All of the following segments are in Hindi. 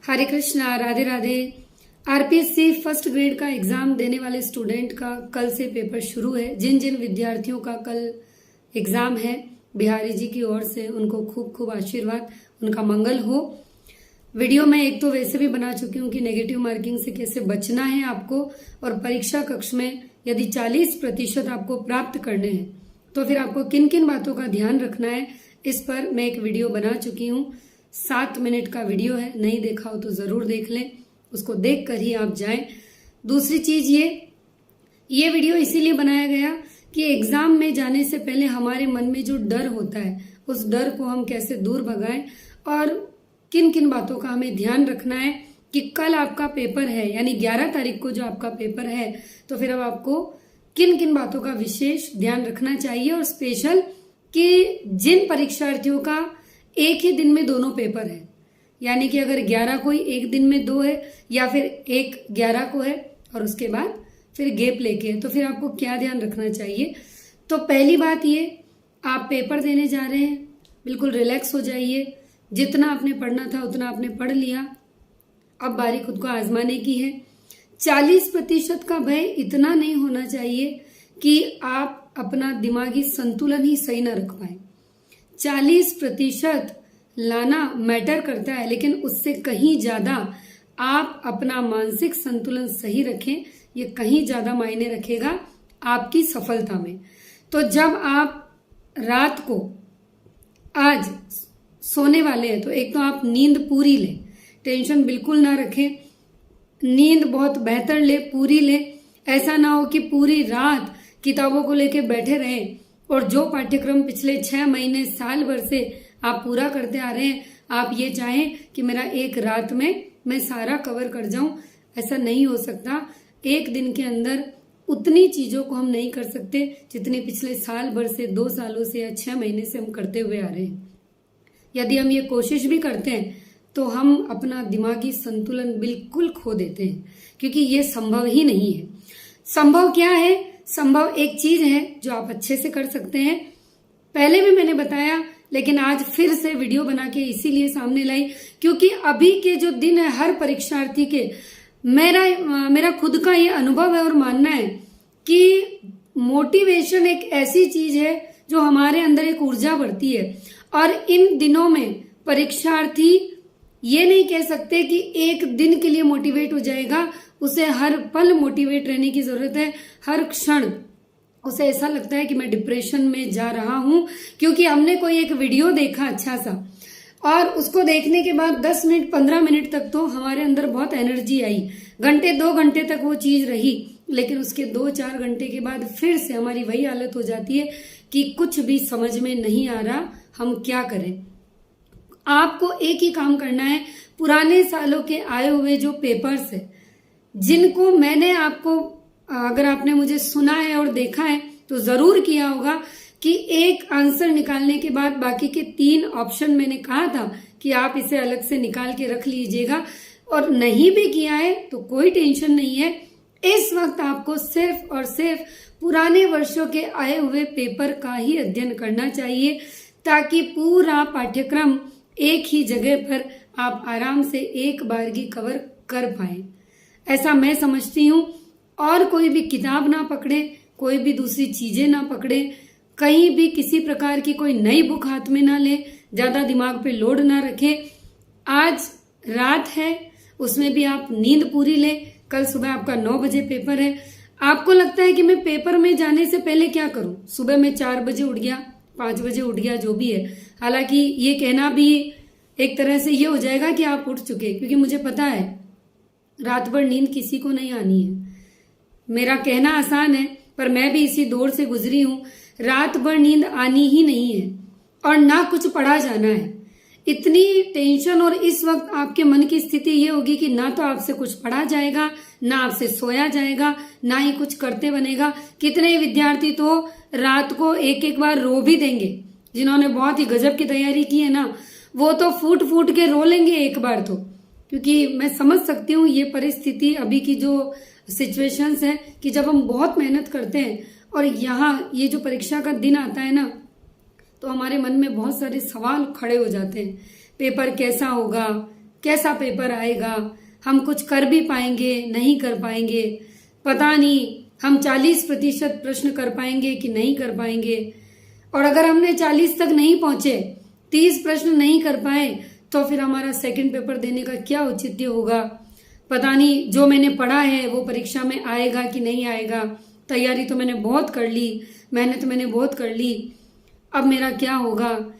हरे Krishna, Radhe Radhe. RPSC first grade का एग्जाम देने वाले स्टूडेंट का कल से पेपर शुरू है। जिन जिन विद्यार्थियों का कल एग्जाम है, बिहारी जी की ओर से उनको खूब खूब आशीर्वाद, उनका मंगल हो। वीडियो मैं एक तो वैसे भी बना चुकी हूँ कि नेगेटिव मार्किंग से कैसे बचना है आपको, और परीक्षा कक्ष में यदि 40% आपको प्राप्त करने हैं तो फिर आपको किन किन बातों का ध्यान रखना है, इस पर मैं एक वीडियो बना चुकी हूँ। 7 मिनट का वीडियो है, नहीं देखा हो तो जरूर देख लें, उसको देख कर ही आप जाएं। दूसरी चीज ये वीडियो इसीलिए बनाया गया कि एग्जाम में जाने से पहले हमारे मन में जो डर होता है उस डर को हम कैसे दूर भगाएं, और किन किन बातों का हमें ध्यान रखना है कि कल आपका पेपर है, यानी 11 तारीख को जो आपका पेपर है, तो फिर अब आपको किन किन बातों का विशेष ध्यान रखना चाहिए। और स्पेशल कि जिन परीक्षार्थियों का एक ही दिन में दोनों पेपर है, यानी कि अगर 11 को ही एक दिन में 2 है, या फिर एक 11 को है और उसके बाद फिर गैप लेके है, तो फिर आपको क्या ध्यान रखना चाहिए। तो पहली बात ये, आप पेपर देने जा रहे हैं, बिल्कुल रिलैक्स हो जाइए। जितना आपने पढ़ना था उतना आपने पढ़ लिया, अब बारी खुद को आजमाने की है। 40% का भय इतना नहीं होना चाहिए कि आप अपना दिमागी संतुलन ही सही ना रख पाए। 40% लाना मैटर करता है, लेकिन उससे कहीं ज्यादा आप अपना मानसिक संतुलन सही रखें, ये कहीं ज्यादा मायने रखेगा आपकी सफलता में। तो जब आप रात को आज सोने वाले हैं तो एक तो आप नींद पूरी लें, टेंशन बिल्कुल ना रखें, नींद बहुत बेहतर ले, पूरी ले। ऐसा ना हो कि पूरी रात किताबों को लेके बैठे रहें और जो पाठ्यक्रम पिछले 6 महीने साल भर से आप पूरा करते आ रहे हैं, आप ये चाहें कि मेरा एक रात में मैं सारा कवर कर जाऊं। ऐसा नहीं हो सकता। एक दिन के अंदर उतनी चीजों को हम नहीं कर सकते जितनी पिछले साल भर से, 2 सालों से या 6 महीने से हम करते हुए आ रहे हैं। यदि हम ये कोशिश भी करते हैं तो हम अपना दिमागी संतुलन बिल्कुल खो देते हैं, क्योंकि ये संभव ही नहीं है। संभव क्या है? संभव एक चीज है जो आप अच्छे से कर सकते हैं। पहले भी मैंने बताया, लेकिन आज फिर से वीडियो बना के इसीलिए सामने लाई क्योंकि अभी के जो दिन है हर परीक्षार्थी के, मेरा खुद का ये अनुभव है और मानना है कि मोटिवेशन एक ऐसी चीज है जो हमारे अंदर एक ऊर्जा बढ़ती है। और इन दिनों में परीक्षार्थी ये नहीं कह सकते कि एक दिन के लिए मोटिवेट हो जाएगा, उसे हर पल मोटिवेट रहने की जरूरत है। हर क्षण उसे ऐसा लगता है कि मैं डिप्रेशन में जा रहा हूं, क्योंकि हमने कोई एक वीडियो देखा अच्छा सा, और उसको देखने के बाद 10 मिनट 15 मिनट तक तो हमारे अंदर बहुत एनर्जी आई, घंटे 2 घंटे तक वो चीज रही, लेकिन उसके 2-4 घंटे के बाद फिर से हमारी वही हालत हो जाती है कि कुछ भी समझ में नहीं आ रहा, हम क्या करें। आपको एक ही काम करना है, पुराने सालों के आए हुए जो पेपर्स है, जिनको मैंने आपको, अगर आपने मुझे सुना है और देखा है तो जरूर किया होगा कि एक आंसर निकालने के बाद बाकी के 3 ऑप्शन मैंने कहा था कि आप इसे अलग से निकाल के रख लीजिएगा, और नहीं भी किया है तो कोई टेंशन नहीं है। इस वक्त आपको सिर्फ और सिर्फ पुराने वर्षों के आए हुए पेपर का ही अध्ययन करना चाहिए, ताकि पूरा पाठ्यक्रम एक ही जगह पर आप आराम से एक बारगी कवर कर पाए। ऐसा मैं समझती हूँ। और कोई भी किताब ना पकड़े, कोई भी दूसरी चीजें ना पकड़े, कहीं भी किसी प्रकार की कोई नई बुक हाथ में ना ले, ज्यादा दिमाग पे लोड ना रखे। आज रात है, उसमें भी आप नींद पूरी ले। कल सुबह आपका 9 बजे पेपर है। आपको लगता है कि मैं पेपर में जाने से पहले क्या करूं, सुबह मैं 4 बजे उठ गया, 5 बजे उठ गया, जो भी है। हालांकि ये कहना भी एक तरह से ये हो जाएगा कि आप उठ चुके, क्योंकि मुझे पता है रात भर नींद किसी को नहीं आनी है। मेरा कहना आसान है, पर मैं भी इसी दौर से गुजरी हूं। रात भर नींद आनी ही नहीं है और ना कुछ पढ़ा जाना है। इतनी टेंशन, और इस वक्त आपके मन की स्थिति ये होगी कि ना तो आपसे कुछ पढ़ा जाएगा, ना आपसे सोया जाएगा, ना ही कुछ करते बनेगा। कितने विद्यार्थी तो रात को एक बार रो भी देंगे, जिन्होंने बहुत ही गजब की तैयारी की है ना, वो तो फूट फूट के रो लेंगे एक बार तो। क्योंकि मैं समझ सकती हूँ ये परिस्थिति, अभी की जो सिचुएशंस है कि जब हम बहुत मेहनत करते हैं और यहाँ ये जो परीक्षा का दिन आता है ना, तो हमारे मन में बहुत सारे सवाल खड़े हो जाते हैं। पेपर कैसा होगा, कैसा पेपर आएगा, हम कुछ कर भी पाएंगे नहीं कर पाएंगे, पता नहीं हम 40% प्रश्न कर पाएंगे कि नहीं कर पाएंगे। और अगर हमने 40 तक नहीं पहुंचे, 30 प्रश्न नहीं कर पाए, तो फिर हमारा सेकंड पेपर देने का क्या औचित्य होगा। पता नहीं जो मैंने पढ़ा है वो परीक्षा में आएगा कि नहीं आएगा। तैयारी तो मैंने बहुत कर ली, मेहनत मैंने बहुत कर ली, अब मेरा क्या होगा।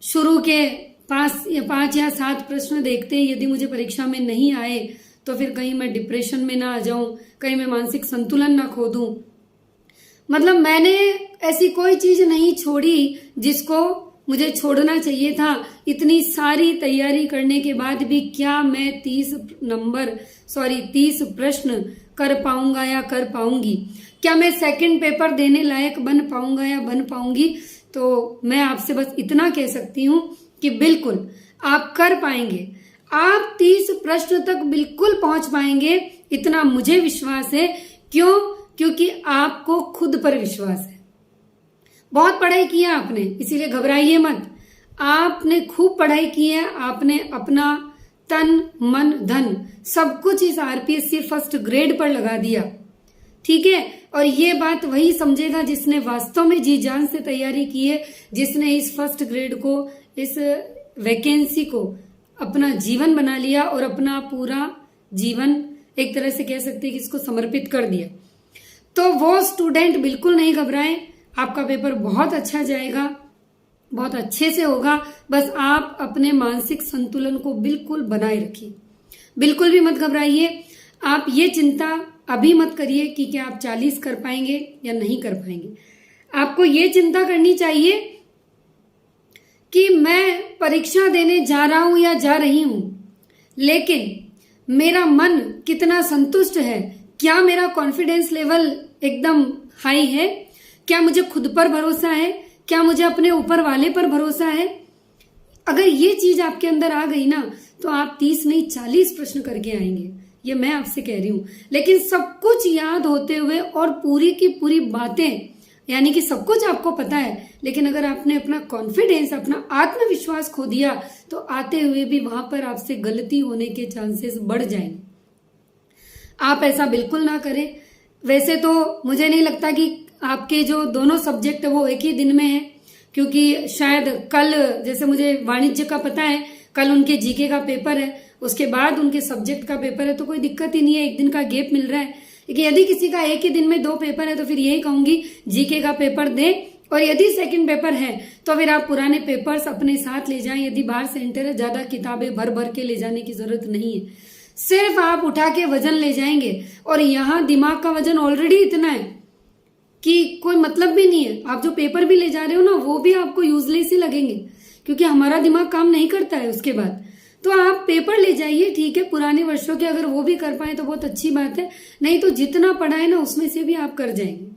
शुरू के 5 या 7 प्रश्न देखते ही यदि मुझे परीक्षा में नहीं आए तो फिर कहीं मैं डिप्रेशन में ना आ जाऊं, कहीं मैं मानसिक संतुलन ना खो दूं। मतलब मैंने ऐसी कोई चीज नहीं छोड़ी जिसको मुझे छोड़ना चाहिए था। इतनी सारी तैयारी करने के बाद भी क्या मैं 30 प्रश्न कर पाऊंगा या कर पाऊंगी? क्या मैं सेकंड पेपर देने लायक बन पाऊंगा या बन पाऊंगी? तो मैं आपसे बस इतना कह सकती हूं कि बिल्कुल आप कर पाएंगे। आप 30 प्रश्न तक बिल्कुल पहुंच पाएंगे, इतना मुझे विश्वास है। क्यों? क्योंकि आपको खुद पर विश्वास है। बहुत पढ़ाई की है आपने, इसीलिए घबराइए मत। आपने खूब पढ़ाई की है, आपने अपना तन मन धन सब कुछ इस आरपीएससी फर्स्ट ग्रेड पर लगा दिया, ठीक है। और ये बात वही समझेगा जिसने वास्तव में जी जान से तैयारी की है, जिसने इस फर्स्ट ग्रेड को, इस वैकेंसी को अपना जीवन बना लिया और अपना पूरा जीवन एक तरह से कह सकते हैं कि इसको समर्पित कर दिया। तो वो स्टूडेंट बिल्कुल नहीं घबराएं, आपका पेपर बहुत अच्छा जाएगा, बहुत अच्छे से होगा। बस आप अपने मानसिक संतुलन को बिल्कुल बनाए रखिए, बिल्कुल भी मत घबराइए। आप ये चिंता अभी मत करिए कि क्या आप 40 कर पाएंगे या नहीं कर पाएंगे। आपको ये चिंता करनी चाहिए कि मैं परीक्षा देने जा रहा हूं या जा रही हूं, लेकिन मेरा मन कितना संतुष्ट है, क्या मेरा कॉन्फिडेंस लेवल एकदम हाई है, क्या मुझे खुद पर भरोसा है, क्या मुझे अपने ऊपर वाले पर भरोसा है। अगर ये चीज आपके अंदर आ गई ना तो आप 30 नहीं 40 प्रश्न करके आएंगे, ये मैं आपसे कह रही हूं। लेकिन सब कुछ याद होते हुए और पूरी की पूरी बातें, यानी कि सब कुछ आपको पता है, लेकिन अगर आपने अपना कॉन्फिडेंस, अपना आत्मविश्वास खो दिया तो आते हुए भी वहां पर आपसे गलती होने के चांसेस बढ़ जाएंगे। आप ऐसा बिल्कुल ना करें। वैसे तो मुझे नहीं लगता कि आपके जो दोनों सब्जेक्ट वो एक ही दिन में है, क्योंकि शायद कल, जैसे मुझे वाणिज्य का पता है, कल उनके जीके का पेपर है, उसके बाद उनके सब्जेक्ट का पेपर है, तो कोई दिक्कत ही नहीं है, एक दिन का गैप मिल रहा है। लेकिन यदि किसी का एक ही दिन में 2 पेपर है तो फिर यही कहूंगी जीके का पेपर दें, और यदि सेकंड पेपर है तो फिर आप पुराने पेपर्स अपने साथ ले जाएं। यदि बाहर सेंटर है, ज्यादा किताबें भर भर के ले जाने की जरूरत नहीं है, सिर्फ आप उठा के वजन ले जाएंगे। और यहाँ दिमाग का वजन ऑलरेडी इतना है कि कोई मतलब भी नहीं है। आप जो पेपर भी ले जा रहे हो ना, वो भी आपको यूजलेस ही लगेंगे, क्योंकि हमारा दिमाग काम नहीं करता है उसके बाद। तो आप पेपर ले जाइए, ठीक है, पुराने वर्षों के, अगर वो भी कर पाए तो बहुत अच्छी बात है, नहीं तो जितना पढ़ा है ना उसमें से भी आप कर जाएंगे।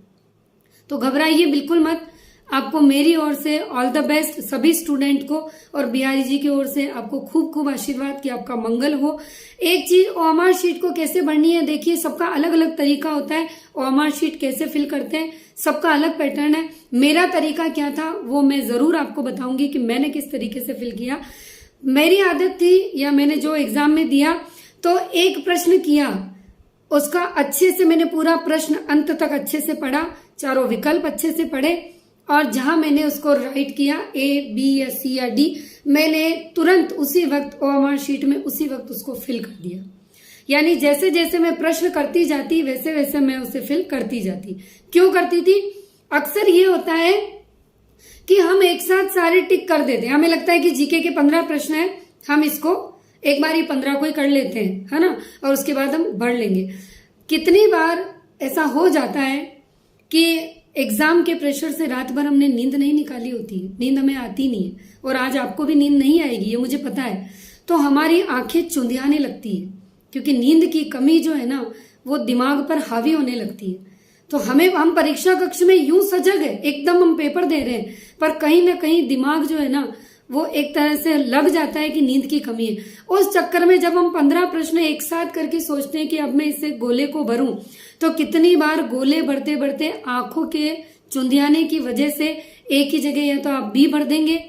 तो घबराइए बिल्कुल मत। आपको मेरी ओर से ऑल द बेस्ट, सभी स्टूडेंट को, और बिहारी जी की ओर से आपको खूब खूब आशीर्वाद कि आपका मंगल हो। एक चीज, ओएमआर शीट को कैसे भरनी है, देखिए सबका अलग अलग तरीका होता है। ओएमआर शीट कैसे फिल करते हैं, सबका अलग पैटर्न है। मेरा तरीका क्या था वो मैं जरूर आपको बताऊंगी कि मैंने किस तरीके से फिल किया। मेरी आदत थी, या मैंने जो एग्जाम में दिया तो एक प्रश्न किया, उसका अच्छे से मैंने पूरा प्रश्न अंत तक अच्छे से पढ़ा, चारों विकल्प अच्छे से पढ़े, और जहां मैंने उसको राइट किया A, B या C या D, मैंने तुरंत उसी वक्त ओएमआर शीट में उसी वक्त उसको फिल कर दिया। यानी जैसे जैसे मैं प्रश्न करती जाती वैसे वैसे मैं उसे फिल करती जाती। क्यों करती थी? अक्सर ये होता है कि हम एक साथ सारे टिक कर देते हैं। हमें लगता है कि जीके के 15 प्रश्न है, हम इसको एक बार ही 15 को ही कर लेते हैं, है ना, और उसके बाद हम बढ़ लेंगे। कितनी बार ऐसा हो जाता है कि एग्जाम के प्रेशर से रात भर हमने नींद नहीं निकाली होती है, नींद हमें आती नहीं है, और आज आपको भी नींद नहीं आएगी, ये मुझे पता है। तो हमारी आंखें चुंधियाने लगती है, क्योंकि नींद की कमी जो है ना वो दिमाग पर हावी होने लगती है। तो हम परीक्षा कक्ष में यूं सजग है, एकदम हम पेपर दे रहे हैं, पर कहीं ना कहीं दिमाग जो है ना वो एक तरह से लग जाता है कि नींद की कमी है। उस चक्कर में जब हम 15 प्रश्न एक साथ करके सोचते हैं कि अब मैं इसे गोले को भरूं, तो कितनी बार गोले बढ़ते बढ़ते आंखों के चुंधियाने की वजह से एक ही जगह या तो आप बी भर देंगे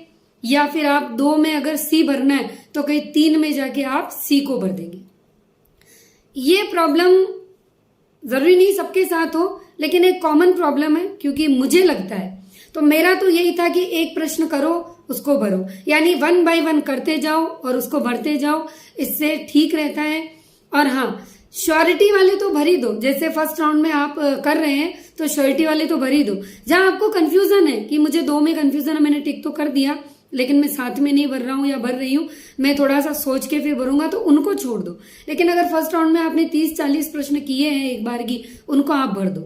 या फिर आप 2 में अगर सी भरना है तो कहीं 3 में जाके आप सी को भर देंगे। ये प्रॉब्लम जरूरी नहीं सबके साथ हो, लेकिन एक कॉमन प्रॉब्लम है, क्योंकि मुझे लगता है। तो मेरा तो यही था कि एक प्रश्न करो उसको भरो, यानी 1 बाय 1 करते जाओ और उसको भरते जाओ, इससे ठीक रहता है। और हाँ, श्योरिटी वाले तो भर ही दो, जैसे फर्स्ट राउंड में आप कर रहे हैं तो श्योरिटी वाले तो भर ही दो। जहां आपको कंफ्यूजन है कि मुझे 2 में कंफ्यूजन है, मैंने टिक तो कर दिया लेकिन मैं 7 में नहीं भर रहा हूं या भर रही हूं, मैं थोड़ा सा सोच के फिर भरूंगा, तो उनको छोड़ दो। लेकिन अगर फर्स्ट राउंड में आपने 30-40 प्रश्न किए हैं एक बार की, उनको आप भर दो,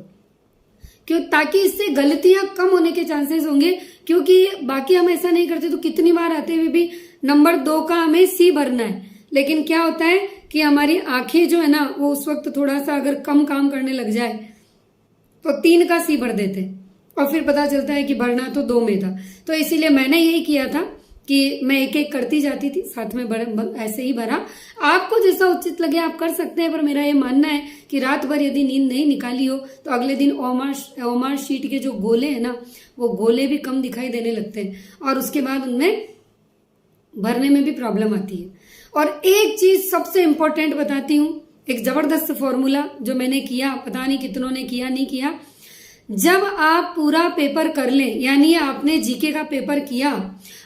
क्यों, ताकि इससे गलतियां कम होने के चांसेस होंगे। क्योंकि बाकी हम ऐसा नहीं करते तो कितनी बार आते हुए भी नंबर 2 का हमें सी भरना है, लेकिन क्या होता है कि हमारी आंखें जो है ना वो उस वक्त थोड़ा सा अगर कम काम करने लग जाए तो 3 का सी भर देते हैं और फिर पता चलता है कि भरना तो 2 में था। तो इसीलिए मैंने यही किया था कि मैं एक एक करती जाती थी, साथ में ऐसे ही भरा। आपको जैसा उचित लगे आप कर सकते हैं, पर मेरा ये मानना है कि रात भर यदि नींद नहीं निकाली हो तो अगले दिन ओमार शीट के जो गोले हैं ना, वो गोले भी कम दिखाई देने लगते हैं और उसके बाद उनमें भरने में भी प्रॉब्लम आती है। और एक चीज सबसे इंपॉर्टेंट बताती हूँ, एक जबरदस्त फॉर्मूला जो मैंने किया, पता नहीं कितनों ने किया नहीं किया। जब आप पूरा पेपर कर लें, यानी आपने जीके का पेपर किया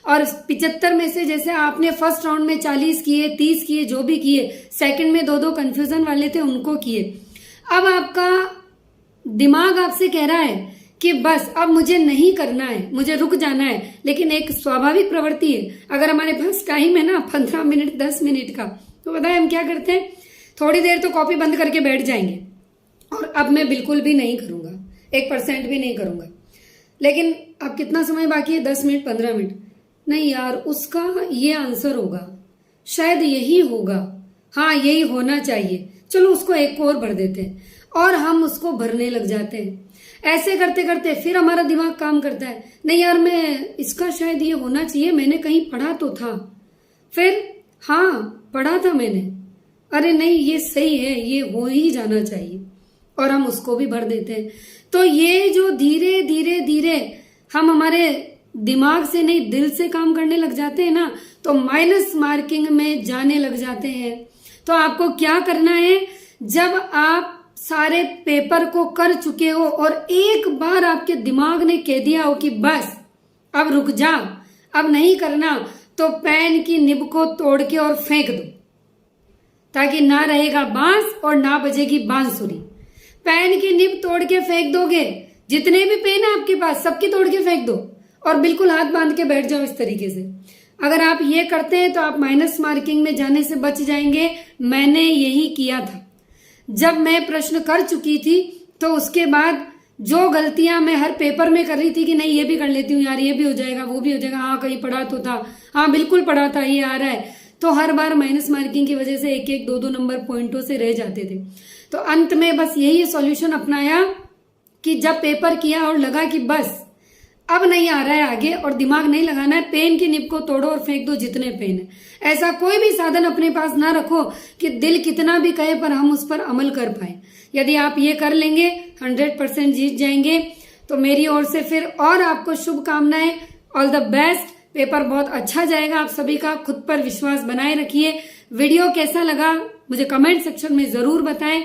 और 75 में से जैसे आपने फर्स्ट राउंड में 40 किए, 30 किए, जो भी किए, सेकंड में 2-2 कंफ्यूजन वाले थे उनको किए, अब आपका दिमाग आपसे कह रहा है कि बस अब मुझे नहीं करना है, मुझे रुक जाना है। लेकिन एक स्वाभाविक प्रवृत्ति है, अगर हमारे पास टाइम है ना 15 मिनट 10 मिनट का, तो बताए हम क्या करते हैं, थोड़ी देर तो कॉपी बंद करके बैठ जाएंगे और अब मैं बिल्कुल भी नहीं करूंगा, 1% भी नहीं करूंगा। लेकिन अब कितना समय बाकी है, 10 मिनट 15 मिनट, नहीं यार उसका ये आंसर होगा, शायद यही होगा, हाँ यही होना चाहिए, चलो उसको एक और भर देते हैं, और हम उसको भरने लग जाते हैं। ऐसे करते करते फिर हमारा दिमाग काम करता है, नहीं यार मैं इसका शायद ये होना चाहिए, मैंने कहीं पढ़ा तो था, फिर हाँ पढ़ा था मैंने, अरे नहीं ये सही है, ये हो ही जाना चाहिए, और हम उसको भी भर देते हैं। तो ये जो धीरे धीरे धीरे हम हमारे दिमाग से नहीं दिल से काम करने लग जाते हैं ना, तो माइनस मार्किंग में जाने लग जाते हैं। तो आपको क्या करना है, जब आप सारे पेपर को कर चुके हो और एक बार आपके दिमाग ने कह दिया हो कि बस अब रुक जा, अब नहीं करना, तो पेन की निब को तोड़ के और फेंक दो, ताकि ना रहेगा बांस और ना बजेगी बांसुरी। पेन की निब तोड़ के फेंक दोगे, जितने भी पेन है आपके पास सबकी तोड़ के फेंक दो और बिल्कुल हाथ बांध के बैठ जाओ इस तरीके से। अगर आप ये करते हैं तो आप माइनस मार्किंग में जाने से बच जाएंगे। मैंने यही किया था, जब मैं प्रश्न कर चुकी थी तो उसके बाद जो गलतियां मैं हर पेपर में कर रही थी कि नहीं ये भी कर लेती हूँ यार, ये भी हो जाएगा, वो भी हो जाएगा, हाँ कहीं पढ़ा तो था, हाँ बिल्कुल पढ़ा था, ये आ रहा है, तो हर बार माइनस मार्किंग की वजह से 1-1, 2-2 नंबर पॉइंटों से रह जाते थे। तो अंत में बस यही सॉल्यूशन अपनाया कि जब पेपर किया और लगा कि बस अब नहीं आ रहा है आगे और दिमाग नहीं लगाना है, पेन की निब को तोड़ो और फेंक दो जितने पेन है। ऐसा कोई भी साधन अपने पास ना रखो कि दिल कितना भी कहे पर हम उस पर अमल कर पाए। यदि आप ये कर लेंगे 100% जीत जाएंगे। तो मेरी ओर से फिर और आपको शुभकामनाएं, ऑल द बेस्ट। पेपर बहुत अच्छा जाएगा आप सभी का, खुद पर विश्वास बनाए रखिए। वीडियो कैसा लगा मुझे कमेंट सेक्शन में जरूर बताएं।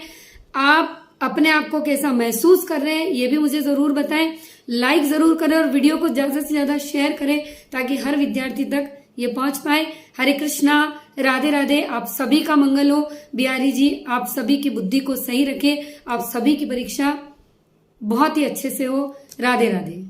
आप अपने आप को कैसा महसूस कर रहे हैं ये भी मुझे जरूर बताएं। लाइक जरूर करें और वीडियो को ज्यादा से ज्यादा शेयर करें ताकि हर विद्यार्थी तक ये पहुंच पाए। हरे कृष्णा, राधे राधे। आप सभी का मंगल हो। बिहारी जी आप सभी की बुद्धि को सही रखें, आप सभी की परीक्षा बहुत ही अच्छे से हो। राधे राधे।